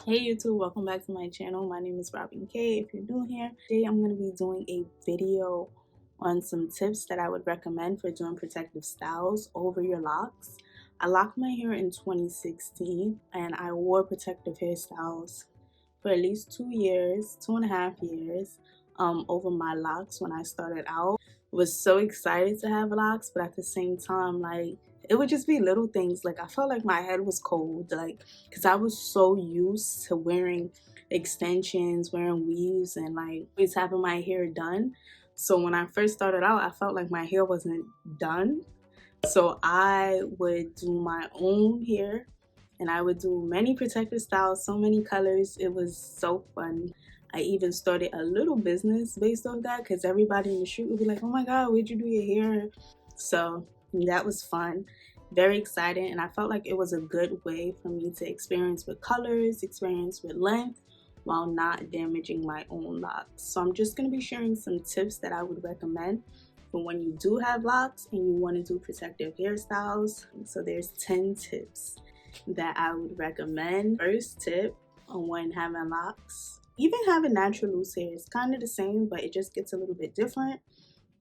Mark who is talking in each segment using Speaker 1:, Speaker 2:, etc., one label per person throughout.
Speaker 1: Hey YouTube, welcome back to my channel. My name is Robin K. If you're new here, today I'm going to be doing a video on some tips that I would recommend for doing protective styles over your locks. I locked my hair in 2016 and I wore protective hairstyles for at least 2 years, 2.5 years over my locks when I started out. Was so excited to have locks, but at the same time, like, it would just be little things. Like, I felt like my head was cold, like, because I was so used to wearing extensions, wearing weaves, and like always having my hair done. So when I first started out, I felt like my hair wasn't done. So I would do my own hair and I would do many protective styles, so many colors. It was so fun. I even started a little business based off that because everybody in the street would be like, oh my God, where'd you do your hair? So that was fun, very exciting. And I felt like it was a good way for me to experience with colors, experience with length, while not damaging my own locks. So I'm just going to be sharing some tips that I would recommend for when you do have locks and you want to do protective hairstyles. So there's 10 tips that I would recommend. First tip on when having locks, even having natural loose hair, is kind of the same, but it just gets a little bit different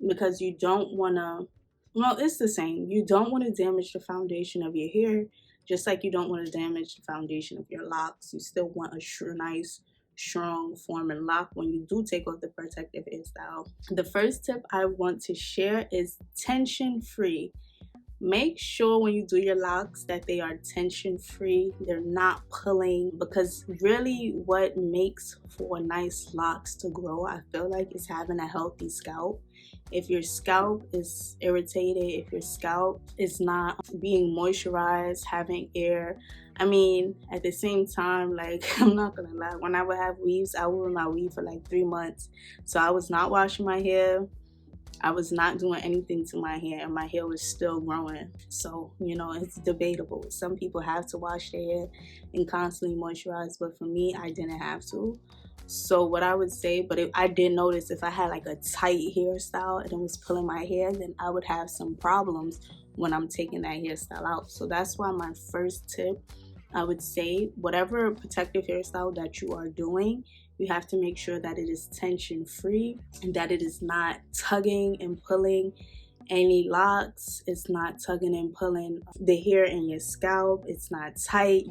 Speaker 1: because you don't want to, well, it's the same. You don't want to damage the foundation of your hair, just like you don't want to damage the foundation of your locks. You still want a nice, strong forming lock when you do take off the protective hairstyle. The first tip I want to share is tension free. Make sure when you do your locks that they are tension free, they're not pulling, because really what makes for nice locks to grow, I feel like, is having a healthy scalp. If your scalp is irritated, if your scalp is not being moisturized, having air, I mean, at the same time, like, I'm not gonna lie, when I would have weaves, I would wear my weave for like 3 months. So I was not washing my hair, I was not doing anything to my hair, and my hair was still growing. So, you know, it's debatable. Some people have to wash their hair and constantly moisturize, but for me, I didn't have to. So what I would say, but I did notice if I had like a tight hairstyle and it was pulling my hair, then I would have some problems when I'm taking that hairstyle out. So that's why my first tip, I would say, whatever protective hairstyle that you are doing, you have to make sure that it is tension free and that it is not tugging and pulling any locks. It's not tugging and pulling the hair in your scalp. It's not tight.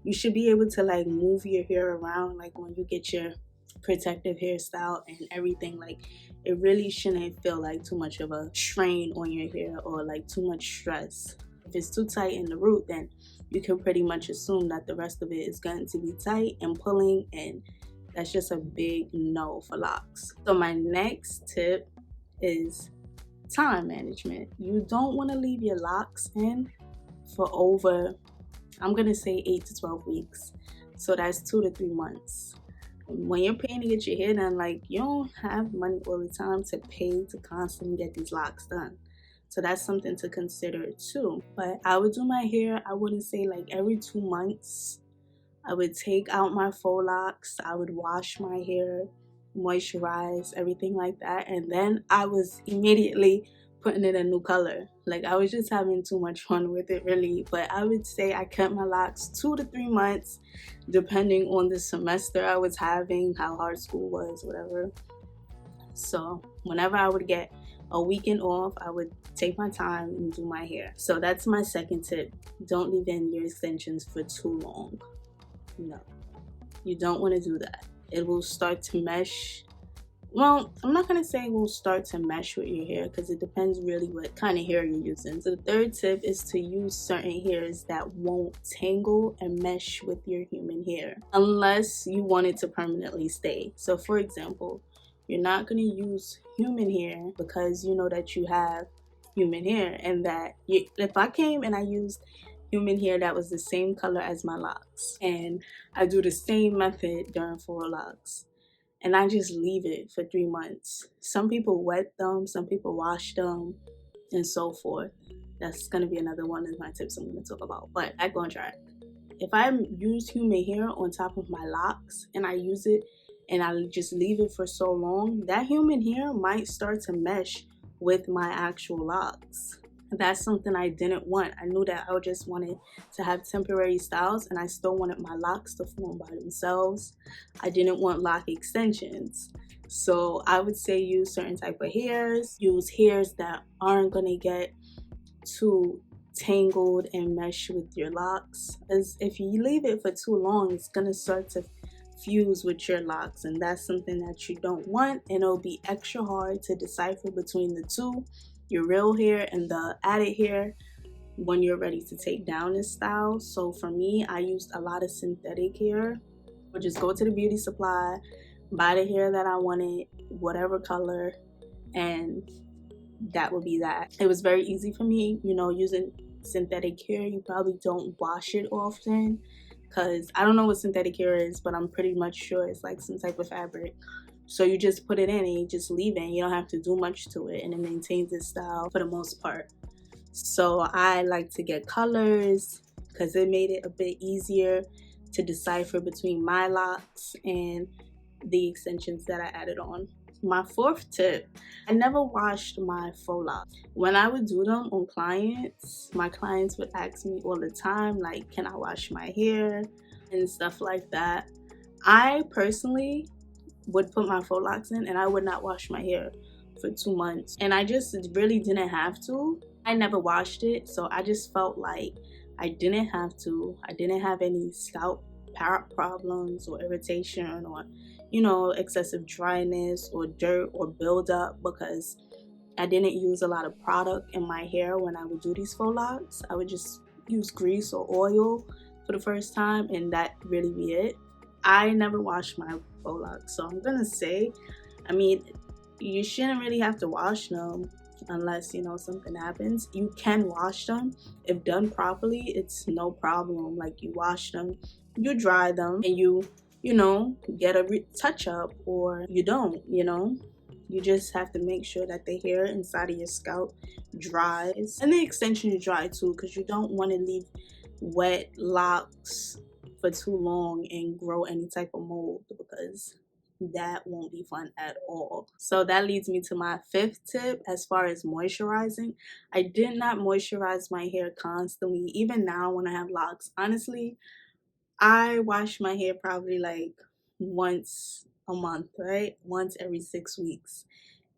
Speaker 1: You should be able to like move your hair around, like when you get your protective hairstyle and everything. Like, it really shouldn't feel like too much of a strain on your hair or like too much stress. If it's too tight in the root, then you can pretty much assume that the rest of it is going to be tight and pulling, and that's just a big no for locks. So my next tip is time management. You don't want to leave your locks in for over, I'm gonna say 8 to 12 weeks. So that's 2 to 3 months. When you're paying to get your hair done, like, you don't have money all the time to pay to constantly get these locks done. So that's something to consider too. But I would do my hair, I wouldn't say like every 2 months. I would take out my faux locks, I would wash my hair, moisturize, everything like that. And then I was immediately putting in a new color. Like, I was just having too much fun with it, really. But I would say I kept my locks 2 to 3 months, depending on the semester I was having, how hard school was, whatever. So whenever I would get a weekend off, I would take my time and do my hair. So that's my second tip. Don't leave in your extensions for too long. No, you don't want to do that. It will start to mesh. Well, I'm not going to say it will start to mesh with your hair because it depends really what kind of hair you're using. So the third tip is to use certain hairs that won't tangle and mesh with your human hair unless you want it to permanently stay. So for example, you're not going to use human hair because you know that you have human hair, and that if I came and I used human hair that was the same color as my locks and I do the same method during faux locks and I just leave it for 3 months. Some people wet them, some people wash them, and so forth. That's going to be another one of my tips I'm going to talk about. But back on track. If I use human hair on top of my locks and I use it and I just leave it for so long, that human hair might start to mesh with my actual locks. That's something I didn't want. I knew that I just wanted to have temporary styles, and I still wanted my locks to form by themselves. I didn't want lock extensions. So I would say use certain type of hairs. Use hairs that aren't gonna get too tangled and mesh with your locks. As if you leave it for too long, it's gonna start to fuse with your locks, and that's something that you don't want, and it'll be extra hard to decipher between the two, your real hair and the added hair, when you're ready to take down this style. So for me, I used a lot of synthetic hair. I would just go to the beauty supply, buy the hair that I wanted, whatever color, and that would be that. It was very easy for me, you know, using synthetic hair. You probably don't wash it often, because I don't know what synthetic hair is, but I'm pretty much sure it's like some type of fabric. So you just put it in and you just leave it, and you don't have to do much to it, and it maintains its style for the most part. So I like to get colors because it made it a bit easier to decipher between my locks and the extensions that I added on. My fourth tip, I never washed my faux locks. When I would do them on clients, my clients would ask me all the time, like, can I wash my hair and stuff like that. I personally would put my faux locks in and I would not wash my hair for 2 months. And I just really didn't have to. I never washed it, so I just felt like I didn't have to. I didn't have any scalp problems or irritation or, you know, excessive dryness or dirt or buildup, because I didn't use a lot of product in my hair when I would do these faux locks. I would just use grease or oil for the first time, and that really be it. I never washed my faux locks, so I'm gonna say, I mean, you shouldn't really have to wash them unless, you know, something happens. You can wash them if done properly. It's no problem. Like, you wash them, you dry them, and you know, get a touch up, or you don't, you know. You just have to make sure that the hair inside of your scalp dries, and the extensions dry too, because you don't want to leave wet locks for too long and grow any type of mold, because that won't be fun at all. So that leads me to my fifth tip as far as moisturizing. I did not moisturize my hair constantly. Even now when I have locks, honestly, I wash my hair probably like once a month, right? Once every 6 weeks.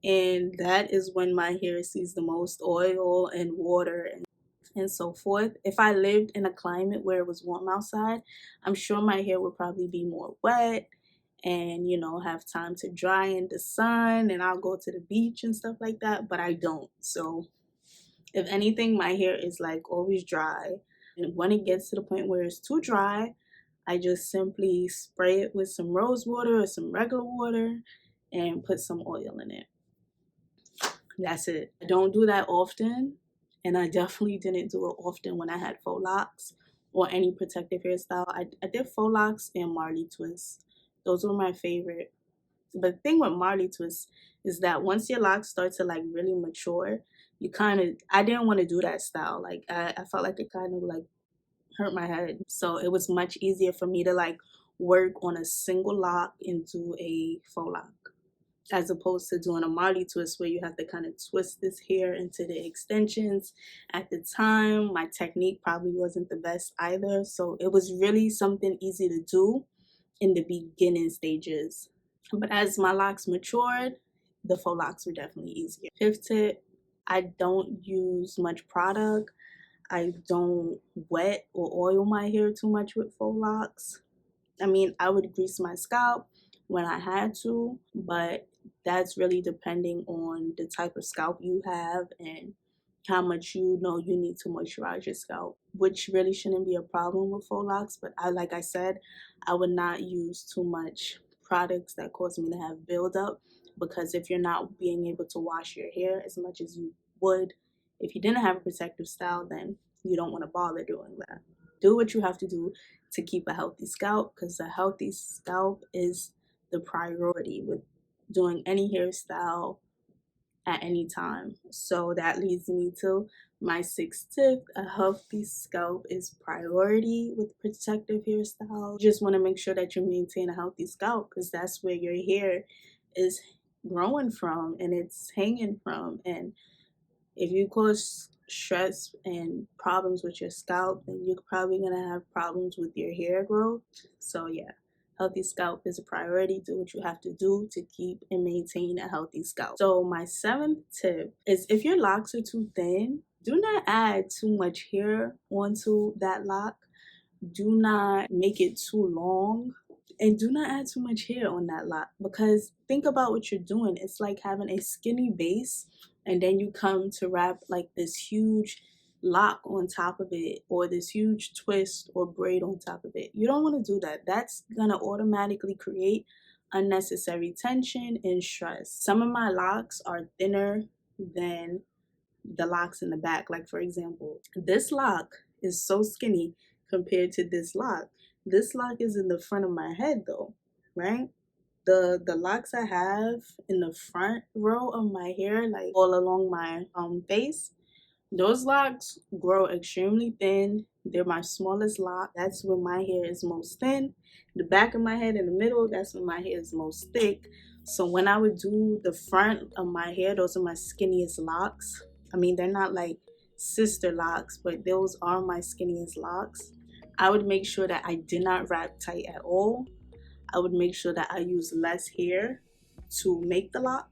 Speaker 1: And that is when my hair sees the most oil and water and so forth. If I lived in a climate where it was warm outside, I'm sure my hair would probably be more wet and, you know, have time to dry in the sun, and I'll go to the beach and stuff like that, but I don't. So if anything, my hair is like always dry, and when it gets to the point where it's too dry, I just simply spray it with some rose water or some regular water and put some oil in it. That's it. I don't do that often, and I definitely didn't do it often when I had faux locks or any protective hairstyle. I did faux locks and Marley twists. Those were my favorite. But the thing with Marley twists is that once your locks start to like really mature, you kind of, I didn't want to do that style. Like, I felt like it kind of like hurt my head. So it was much easier for me to like work on a single lock and do a faux lock, as opposed to doing a Marley twist where you have to kind of twist this hair into the extensions. At the time, my technique probably wasn't the best either, so it was really something easy to do in the beginning stages. But as my locks matured, the faux locks were definitely easier. Fifth tip, I don't use much product. I don't wet or oil my hair too much with faux locks. I mean, I would grease my scalp when I had to, but that's really depending on the type of scalp you have and how much you know you need to moisturize your scalp, which really shouldn't be a problem with faux locks. But like I said, I would not use too much products that cause me to have buildup, because if you're not being able to wash your hair as much as you would if you didn't have a protective style, then you don't want to bother doing that. Do what you have to do to keep a healthy scalp, because a healthy scalp is the priority with doing any hairstyle at any time. So that leads me to my sixth tip. A healthy scalp is priority with protective hairstyle. You just want to make sure that you maintain a healthy scalp, because that's where your hair is growing from and it's hanging from. And if you cause stress and problems with your scalp, then you're probably gonna have problems with your hair growth. So yeah, healthy scalp is a priority. Do what you have to do to keep and maintain a healthy scalp. So my 7th tip is, if your locks are too thin, do not add too much hair onto that lock. Do not make it too long, and do not add too much hair on that lock, because think about what you're doing. It's like having a skinny base and then you come to wrap like this huge lock on top of it, or this huge twist or braid on top of it. You don't want to do that. That's gonna automatically create unnecessary tension and stress. Some of my locks are thinner than the locks in the back. Like for example, this lock is so skinny compared to this lock. This lock is in the front of my head though, right? The locks I have in the front row of my hair, like all along my face, those locks grow extremely thin. They're my smallest lock. That's when my hair is most thin. The back of my head in the middle, that's when my hair is most thick. So when I would do the front of my hair, those are my skinniest locks. I mean, they're not like sister locks, but those are my skinniest locks. I would make sure that I did not wrap tight at all. I would make sure that I use less hair to make the lock,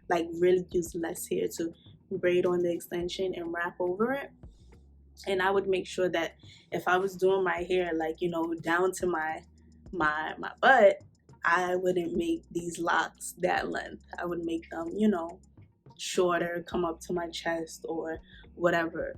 Speaker 1: like really use less hair to braid on the extension and wrap over it. And I would make sure that if I was doing my hair, like, you know, down to my butt, I wouldn't make these locks that length. I would make them, you know, shorter, come up to my chest or whatever.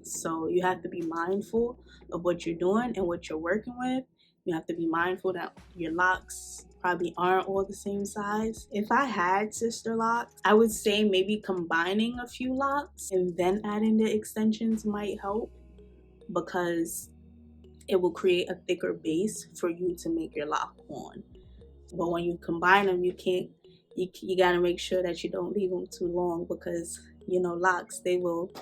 Speaker 1: So you have to be mindful of what you're doing and what you're working with. You have to be mindful that your locks probably aren't all the same size. If I had sister locks, I would say maybe combining a few locks and then adding the extensions might help, because it will create a thicker base for you to make your lock on. But when you combine them, you gotta make sure that you don't leave them too long, because you know, locks, they will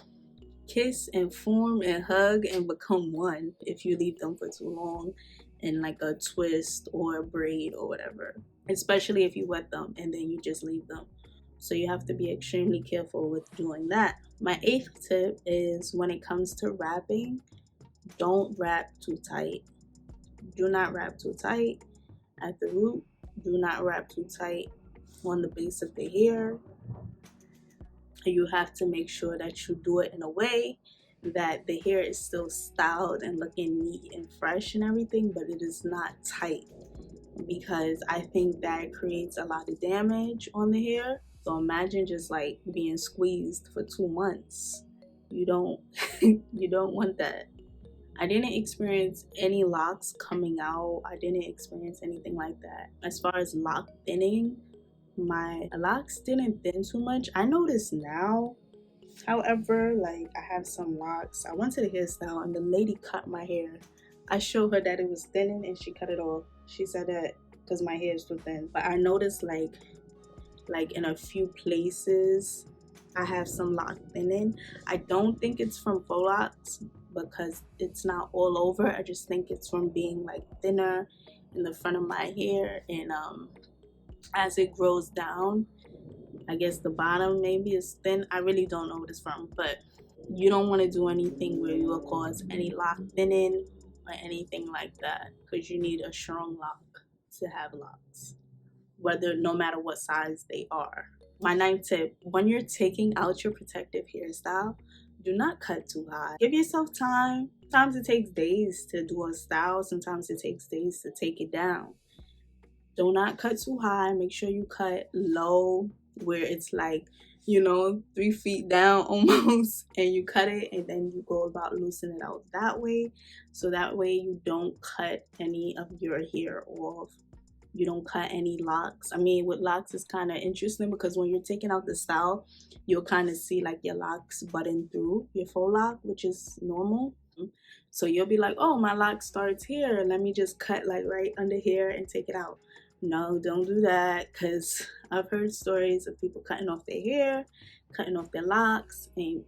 Speaker 1: kiss and form and hug and become one if you leave them for too long in like a twist or a braid or whatever, especially if you wet them and then you just leave them. So you have to be extremely careful with doing that. My 8th tip is, when it comes to wrapping, don't wrap too tight. Do not wrap too tight at the root. Do not wrap too tight on the base of the hair. You have to make sure that you do it in a way that the hair is still styled and looking neat and fresh and everything, but it is not tight, because I think that creates a lot of damage on the hair. So imagine just like being squeezed for 2 months. You don't you don't want that. I didn't experience any locks coming out. I didn't experience anything like that. As far as lock thinning, my locks didn't thin too much. I notice now, however, like I have some locks. I went to the hairstyle and the lady cut my hair. I showed her that it was thinning and she cut it off. She said that because my hair is too thin. But I noticed like in a few places I have some lock thinning. I don't think it's from faux locks, because it's not all over. I just think it's from being like thinner in the front of my hair, and as it grows down, I guess the bottom maybe is thin. I really don't know what it's from, but you don't want to do anything where you will cause any lock thinning or anything like that, because you need a strong lock to have locks, no matter what size they are. My 9th tip, when you're taking out your protective hairstyle, do not cut too high. Give yourself time. Sometimes it takes days to do a style. Sometimes it takes days to take it down. Do not cut too high. Make sure you cut low, where it's like, you know, 3 feet down almost, and you cut it and then you go about loosening it out that way. So that way you don't cut any of your hair off. You don't cut any locks. I mean, with locks, it's kind of interesting, because when you're taking out the style, you'll kind of see like your locks button through your faux lock, which is normal. So you'll be like, oh, my lock starts here. Let me just cut like right under here and take it out. No, don't do that, because I've heard stories of people cutting off their hair, cutting off their locks, and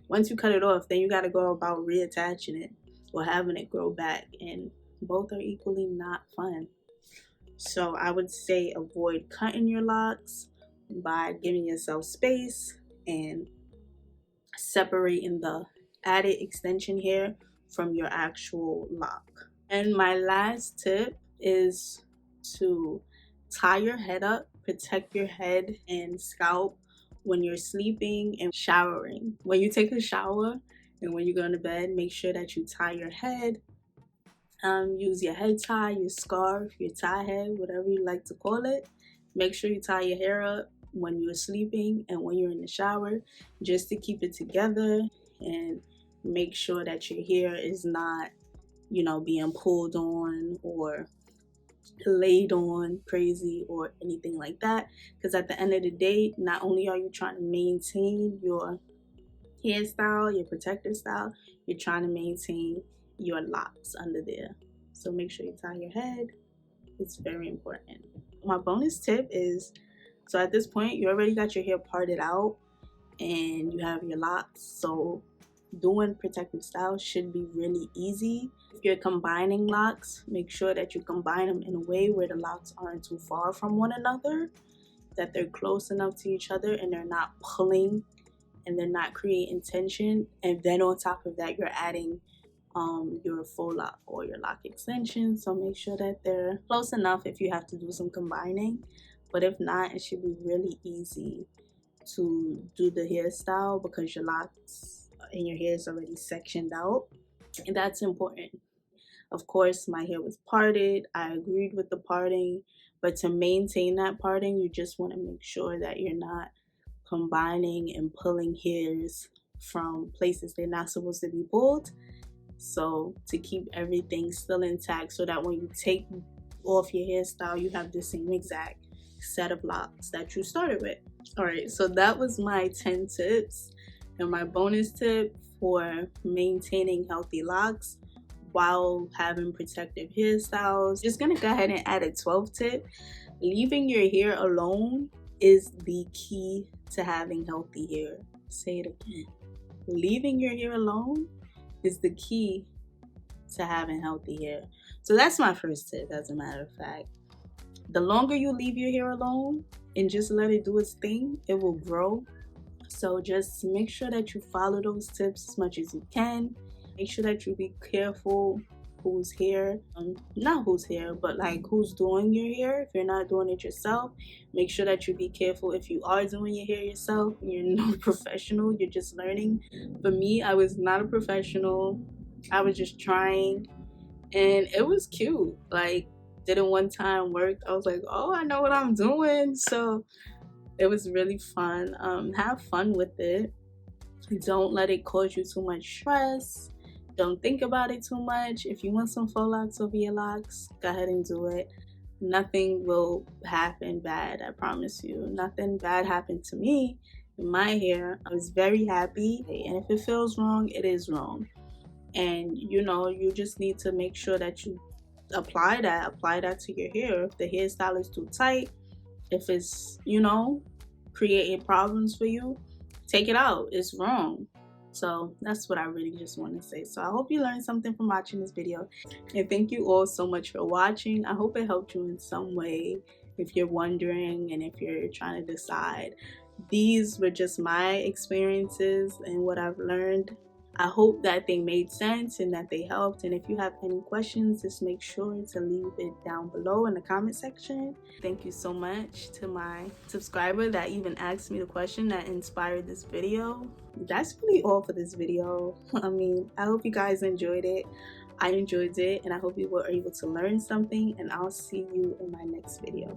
Speaker 1: once you cut it off, then you got to go about reattaching it or having it grow back, and both are equally not fun. So I would say avoid cutting your locks by giving yourself space and separating the added extension hair from your actual lock. And my last tip is to tie your head up, protect your head and scalp when you're sleeping and showering. When you take a shower and when you go to bed, make sure that you tie your head. Use your head tie, your scarf, your tie head, whatever you like to call it. Make sure you tie your hair up when you're sleeping and when you're in the shower, just to keep it together, and make sure that your hair is not, being pulled on or laid on crazy or anything like that. Because at the end of the day, not only are you trying to maintain your hairstyle, your protective style, you're trying to maintain your locks under there. So make sure you tie your head. It's very important. My bonus tip is, so at this point you already got your hair parted out and you have your locks, so doing protective styles should be really easy. If you're combining locks, make sure that you combine them in a way where the locks aren't too far from one another, that they're close enough to each other and they're not pulling and they're not creating tension. And then on top of that, you're adding your full lock or your lock extension. So make sure that they're close enough if you have to do some combining. But if not, it should be really easy to do the hairstyle because your locks and your hair is already sectioned out. And that's important. Of course, my hair was parted. I agreed with the parting. But to maintain that parting, you just want to make sure that you're not combining and pulling hairs from places they're not supposed to be pulled. So to keep everything still intact, so that when you take off your hairstyle, you have the same exact set of locks that you started with. All right, so that was my 10 tips and my bonus tip for maintaining healthy locks while having protective hairstyles. Just gonna go ahead and add a 12th tip. Leaving your hair alone is the key to having healthy hair. Say it again. Leaving your hair alone is the key to having healthy hair. So that's my first tip, as a matter of fact. The longer you leave your hair alone and just let it do its thing, it will grow. So just make sure that you follow those tips as much as you can. Make sure that you be careful who's hair, not who's hair, but like who's doing your hair. If you're not doing it yourself, make sure that you be careful if you are doing your hair yourself. You're no professional, you're just learning. For me, I was not a professional. I was just trying, and it was cute. Like, did it one time, worked. I was like, oh, I know what I'm doing. So it was really fun. Have fun with it. Don't let it cause you too much stress. Don't think about it too much. If you want some faux locks over your locks, go ahead and do it. Nothing will happen bad, I promise you. Nothing bad happened to me in my hair. I was very happy. And if it feels wrong, it is wrong. And you just need to make sure that you apply that to your hair. If the hairstyle is too tight, if it's, creating problems for you, take it out. It's wrong. So that's what I really just want to say. So I hope you learned something from watching this video. And thank you all so much for watching. I hope it helped you in some way. If you're wondering and if you're trying to decide, these were just my experiences and what I've learned. I hope that they made sense and that they helped. And if you have any questions, just make sure to leave it down below in the comment section. Thank you so much to my subscriber that even asked me the question that inspired this video. That's really all for this video. I mean, I hope you guys enjoyed it. I enjoyed it, and I hope you were able to learn something, and I'll see you in my next video.